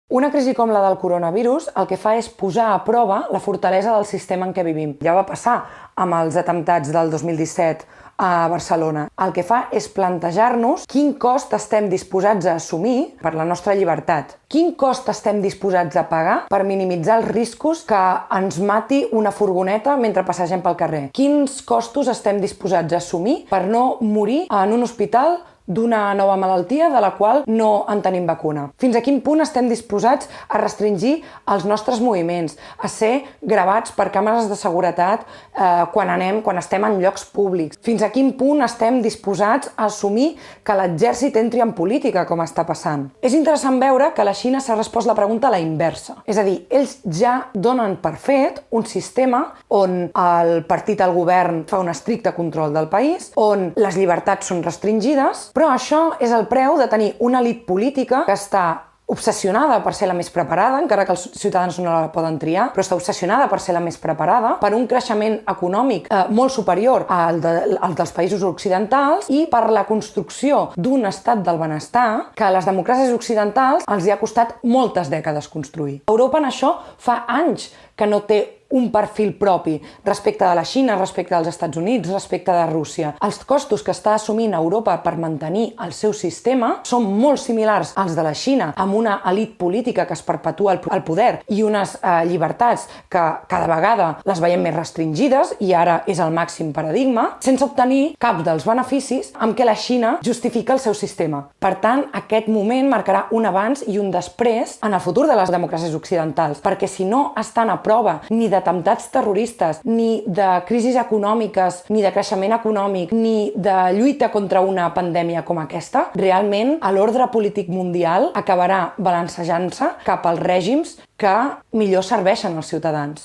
Una crisi com la del coronavirus el que fa és posar a prova la fortalesa del sistema en què vivim. Ja va passar amb els atemptats del 2017 a Barcelona. El que fa és plantejar-nos quin cost estem disposats a assumir per la nostra llibertat. Quin cost estem disposats a pagar per minimitzar els riscos que ens mati una furgoneta mentre passegem pel carrer. Quins costos estem disposats a assumir per no morir en un hospital d'una nova malaltia de la qual no en tenim vacuna. Fins a quin punt estem disposats a restringir els nostres moviments, a ser gravats per càmeres de seguretat quan estem en llocs públics. Fins a quin punt estem disposats a assumir que l'exèrcit entri en política, com està passant. És interessant veure que la Xina s'ha respost la pregunta a la inversa. És a dir, ells ja donen per fet un sistema on el partit al govern fa un estricte control del país, on les llibertats són restringides, però això és el preu de tenir una elit política que està obsessionada per ser la més preparada, encara que els ciutadans no la poden triar, però està obsessionada per ser la més preparada, per un creixement econòmic molt superior al dels països occidentals i per la construcció d'un estat del benestar que a les democràcies occidentals els hi ha costat moltes dècades construir. Europa en això fa anys que no té un perfil propi respecte de la Xina, respecte dels Estats Units, respecte de Rússia. Els costos que està assumint Europa per mantenir el seu sistema són molt similars als de la Xina, amb una elit política que es perpetua al poder i unes llibertats que cada vegada les veiem més restringides i ara és el màxim paradigma, sense obtenir cap dels beneficis amb què la Xina justifica el seu sistema. Per tant, aquest moment marcarà un abans i un després en el futur de les democràcies occidentals, perquè si no estan a prova ni d'atemptats terroristes, ni de crisis econòmiques, ni de creixement econòmic, ni de lluita contra una pandèmia com aquesta, realment l'ordre polític mundial acabarà balancejant-se cap als règims que millor serveixen als ciutadans.